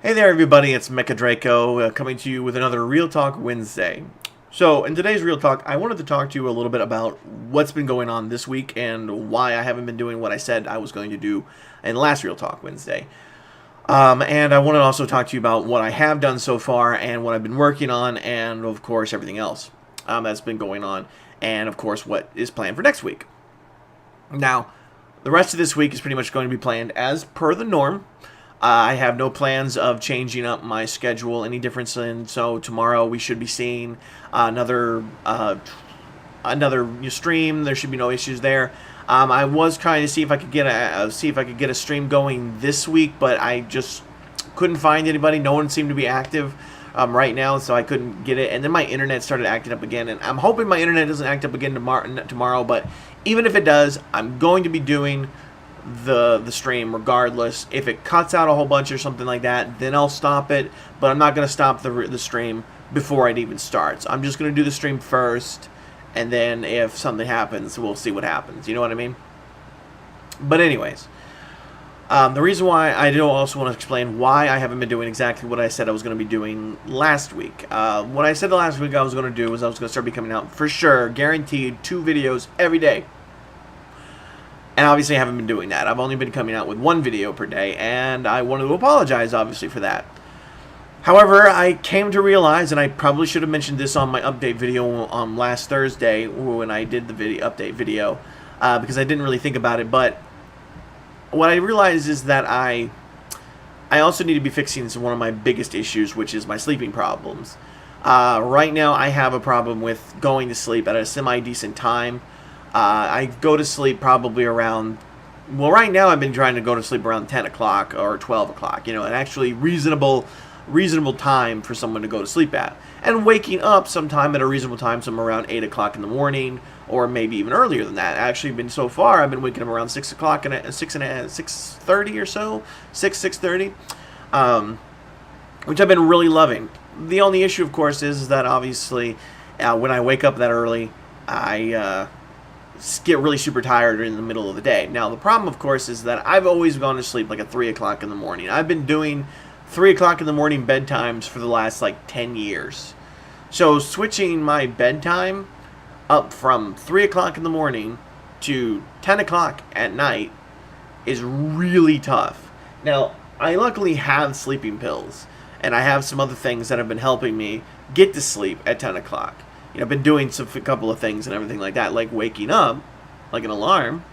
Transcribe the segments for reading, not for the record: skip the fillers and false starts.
Hey there everybody, it's Mecha Draco coming to you with another Real Talk Wednesday. So, in today's Real Talk, I wanted to talk to you a little bit about what's been going on this week and why I haven't been doing what I said I was going to do in the last Real Talk Wednesday. And I want to also talk to you about what I have done so far and what I've been working on and, of course, everything else that's been going on and, of course, what is planned for next week. Now, the rest of this week is pretty much going to be planned as per the norm. I have no plans of changing up my schedule any difference, and so tomorrow we should be seeing another stream. There should be no issues there. I was trying to see if I could get a stream going this week, but I just couldn't find anybody. No one seemed to be active right now, so I couldn't get it. And then my internet started acting up again, and I'm hoping my internet doesn't act up again tomorrow. But even if it does, I'm going to be doing the stream regardless. If it cuts out a whole bunch or something like that, then I'll stop it, but I'm not going to stop the stream before it even starts. I'm just going to do the stream first, and then if something happens, we'll see what happens. You know what I mean? But anyways, the reason why I do also want to explain why I haven't been doing exactly what I said I was going to be doing last week. What I said the last week I was going to do was I was going to start coming out for sure, guaranteed, 2 videos every day. And obviously I haven't been doing that. I've only been coming out with 1 video per day, and I want to apologize, obviously, for that. However, I came to realize, and I probably should have mentioned this on my update video on last Thursday when I did the update video, because I didn't really think about it, but what I realized is that I also need to be fixing one of my biggest issues, which is my sleeping problems. Right now, I have a problem with going to sleep at a semi-decent time. I go to sleep probably around, well, right now I've been trying to go to sleep around 10 o'clock or 12 o'clock, you know, an actually reasonable time for someone to go to sleep at. And waking up sometime at a reasonable time, somewhere around 8 o'clock in the morning, or maybe even earlier than that. Actually, so far, I've been waking up around 6 o'clock, 6:30 or so, 6:30, which I've been really loving. The only issue, of course, is that obviously when I wake up that early, I get really super tired in the middle of the day. Now, the problem, of course, is that I've always gone to sleep like at 3 o'clock in the morning. I've been doing 3 o'clock in the morning bedtimes for the last, like, 10 years. So, switching my bedtime up from 3 o'clock in the morning to 10 o'clock at night is really tough. Now, I luckily have sleeping pills, and I have some other things that have been helping me get to sleep at 10 o'clock. You know, I've been doing a couple of things and everything like that, like waking up, like an alarm,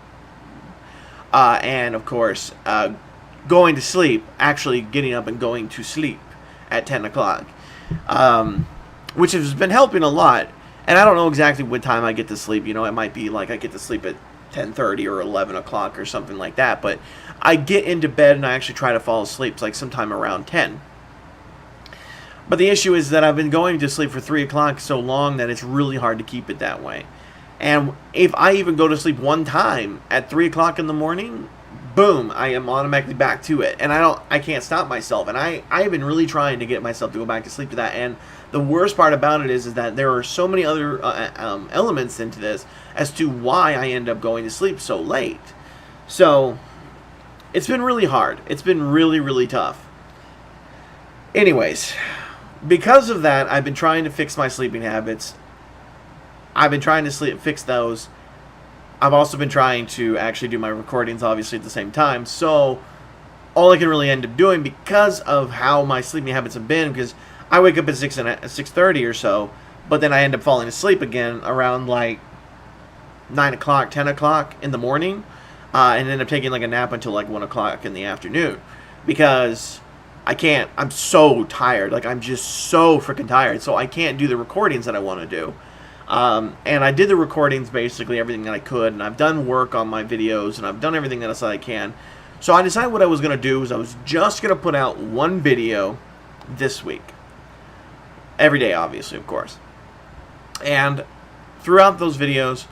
and of course, going to sleep, actually getting up and going to sleep at 10 o'clock, which has been helping a lot. And I don't know exactly what time I get to sleep. You know, it might be like I get to sleep at 10:30 or 11 o'clock or something like that, but I get into bed and I actually try to fall asleep like sometime around 10. But the issue is that I've been going to sleep for 3 o'clock so long that it's really hard to keep it that way. And if I even go to sleep one time at 3 o'clock in the morning, boom, I am automatically back to it. And I can't stop myself. And I've been really trying to get myself to go back to sleep to that. And the worst part about it is that there are so many other elements into this as to why I end up going to sleep so late. So, it's been really hard. It's been really, really tough. Anyways, because of that, I've been trying to fix my sleeping habits. I've been trying to fix those. I've also been trying to actually do my recordings, obviously, at the same time. So, all I can really end up doing, because of how my sleeping habits have been, because I wake up at 6:30 or so, but then I end up falling asleep again around, like, 9 o'clock, 10 o'clock in the morning, and end up taking, like, a nap until, like, 1 o'clock in the afternoon. Because I can't, I'm so tired, like, I'm just so freaking tired, so I can't do the recordings that I want to do. And I did the recordings, basically, everything that I could, and I've done work on my videos, and I've done everything that I can. So I decided what I was going to do is I was just going to put out 1 video this week. Every day, obviously, of course. And throughout those videos,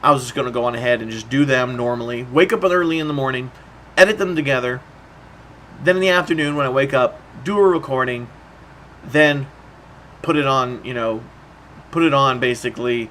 I was just going to go on ahead and just do them normally, wake up early in the morning, edit them together. Then in the afternoon, when I wake up, do a recording, then put it on, you know, basically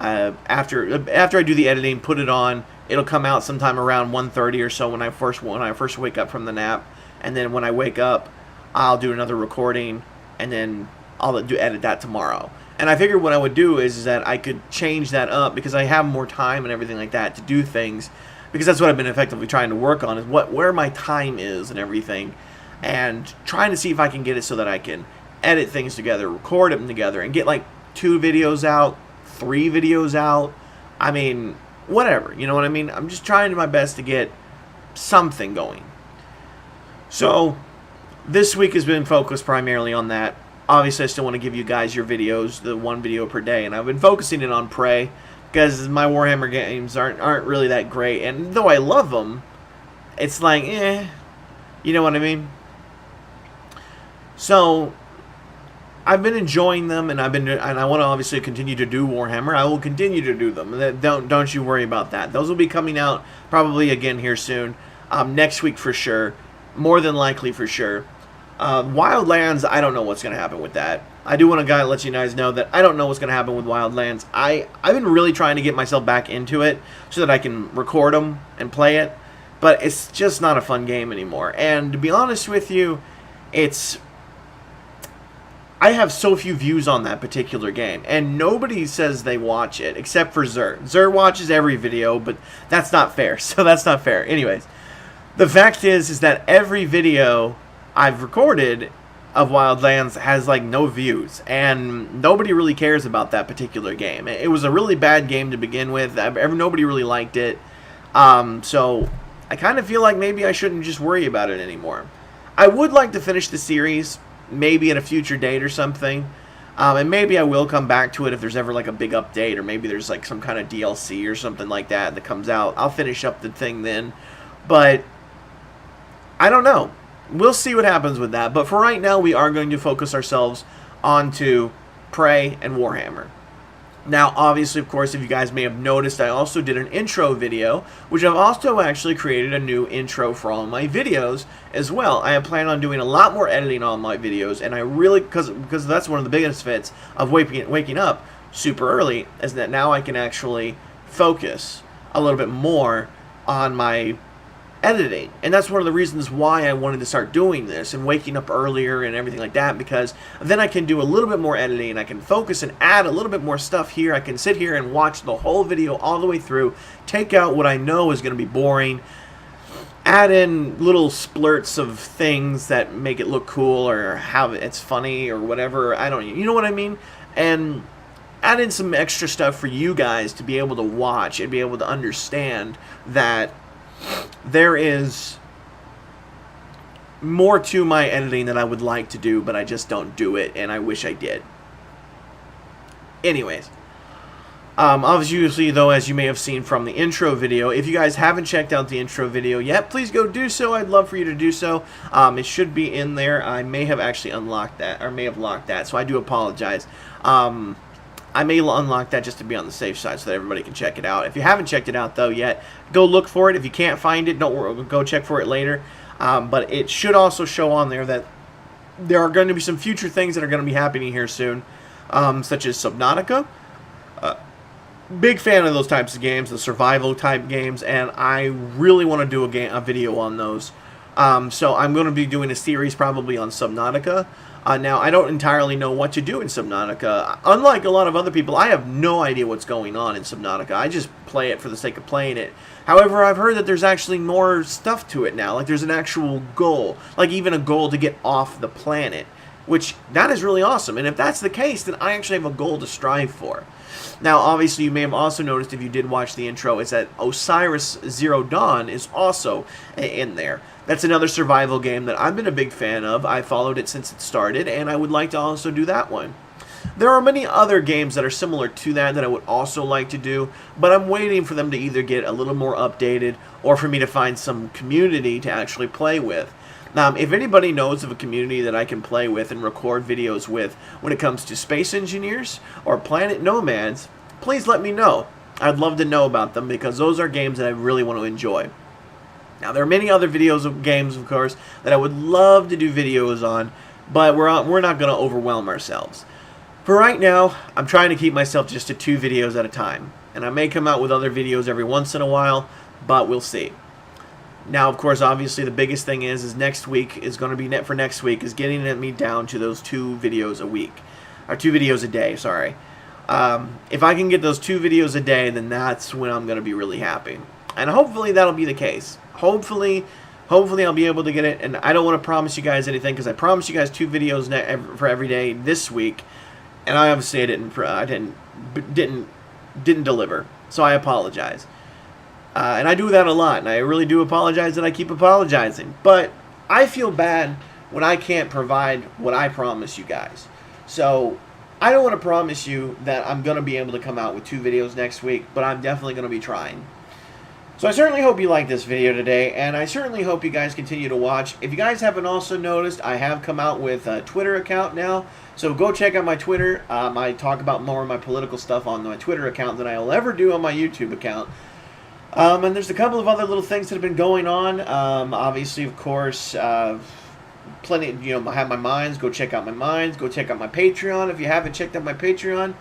after I do the editing, put it on. It'll come out sometime around 1:30 or so when I first wake up from the nap, and then when I wake up, I'll do another recording, and then I'll edit that tomorrow. And I figured what I would do is that I could change that up because I have more time and everything like that to do things, because that's what I've been effectively trying to work on, is where my time is and everything, and trying to see if I can get it so that I can edit things together, record them together, and get like 2 videos out, 3 videos out. I mean, whatever, you know what I mean? I'm just trying my best to get something going. So this week has been focused primarily on that. Obviously, I still want to give you guys your videos, the 1 video per day, and I've been focusing it on Prey because my Warhammer games aren't really that great, and though I love them, it's like, you know what I mean? So I've been enjoying them, and I want to obviously continue to do Warhammer. I will continue to do them. Don't you worry about that. Those will be coming out probably again here soon, next week for sure, more than likely for sure. Wildlands, I don't know what's going to happen with that. I do want to let you guys know that I don't know what's going to happen with Wildlands. I've been really trying to get myself back into it so that I can record them and play it, but it's just not a fun game anymore. And to be honest with you, I have so few views on that particular game, and nobody says they watch it except for Zer. Zer watches every video, but that's not fair, so that's not fair. Anyways, the fact is that every video I've recorded of Wildlands has like no views, and nobody really cares about that particular game. It was a really bad game to begin with. Nobody really liked it, so I kind of feel like maybe I shouldn't just worry about it anymore. I would like to finish the series, maybe at a future date or something, and maybe I will come back to it if there's ever like a big update, or maybe there's like some kind of DLC or something like that comes out. I'll finish up the thing then, but I don't know. We'll see what happens with that. But for right now, we are going to focus ourselves onto Prey and Warhammer. Now, obviously, of course, if you guys may have noticed, I also did an intro video, which I've also actually created a new intro for all of my videos as well. I am planning on doing a lot more editing on my videos, and I really, because that's one of the biggest benefits of waking up super early, is that now I can actually focus a little bit more on my editing. And that's one of the reasons why I wanted to start doing this and waking up earlier and everything like that, because then I can do a little bit more editing, I can focus and add a little bit more stuff here. I can sit here and watch the whole video all the way through, take out what I know is going to be boring, add in little splurts of things that make it look cool or how it's funny or whatever. You know what I mean? And add in some extra stuff for you guys to be able to watch and be able to understand that there is more to my editing that I would like to do, but I just don't do it, and I wish I did. Anyways, obviously, though, as you may have seen from the intro video, if you guys haven't checked out the intro video yet, please go do so. I'd love for you to do so. It should be in there. I may have actually unlocked that, or may have locked that, so I do apologize. I may unlock that just to be on the safe side so that everybody can check it out. If you haven't checked it out, though, yet, go look for it. If you can't find it, don't worry, go check for it later. But it should also show on there that there are going to be some future things that are going to be happening here soon, such as Subnautica. Big fan of those types of games, the survival type games, and I really want to do a video on those. So I'm going to be doing a series probably on Subnautica. Now, I don't entirely know what to do in Subnautica. Unlike a lot of other people, I have no idea what's going on in Subnautica. I just play it for the sake of playing it. However, I've heard that there's actually more stuff to it now. Like, there's an actual goal. Like, even a goal to get off the planet. Which, that is really awesome. And if that's the case, then I actually have a goal to strive for. Now, obviously, you may have also noticed, if you did watch the intro, is that Osiris Zero Dawn is also in there. That's another survival game that I've been a big fan of. I followed it since it started, and I would like to also do that one. There are many other games that are similar to that I would also like to do, but I'm waiting for them to either get a little more updated or for me to find some community to actually play with. Now, if anybody knows of a community that I can play with and record videos with when it comes to space engineers or planet nomads, please let me know. I'd love to know about them because those are games that I really want to enjoy. Now, there are many other videos of games, of course, that I would love to do videos on, but we're not going to overwhelm ourselves. For right now, I'm trying to keep myself just to 2 videos at a time, and I may come out with other videos every once in a while, but we'll see. Now, of course, obviously the biggest thing is next week is going to be net for next week is getting me down to those 2 videos a week, or 2 videos a day. Sorry. If I can get those 2 videos a day, then that's when I'm going to be really happy, and hopefully that'll be the case. Hopefully I'll be able to get it. And I don't want to promise you guys anything because I promised you guys 2 videos for every day this week, and I obviously didn't deliver. So I apologize. And I do that a lot, and I really do apologize that I keep apologizing. But I feel bad when I can't provide what I promise you guys. So I don't want to promise you that I'm going to be able to come out with 2 videos next week, but I'm definitely going to be trying. So I certainly hope you like this video today, and I certainly hope you guys continue to watch. If you guys haven't also noticed, I have come out with a Twitter account now, so go check out my Twitter. I talk about more of my political stuff on my Twitter account than I will ever do on my YouTube account. And there's a couple of other little things that have been going on. Obviously, of course, plenty. I have my mines. Go check out my mines. Go check out my Patreon if you haven't checked out my Patreon.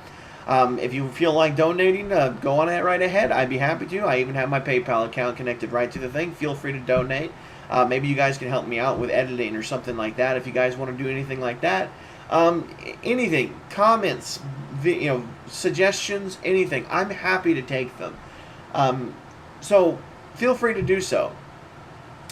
If you feel like donating, go on it right ahead. I'd be happy to. I even have my PayPal account connected right to the thing. Feel free to donate. Maybe you guys can help me out with editing or something like that. If you guys want to do anything like that, anything, comments, suggestions, anything, I'm happy to take them. So feel free to do so.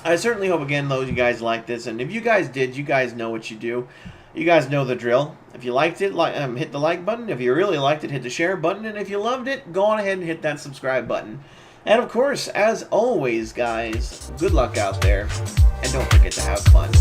I certainly hope, again, though, you guys like this. And if you guys did, you guys know what you do. You guys know the drill. If you liked it, hit the like button. If you really liked it, hit the share button. And if you loved it, go on ahead and hit that subscribe button. And, of course, as always, guys, good luck out there. And don't forget to have fun.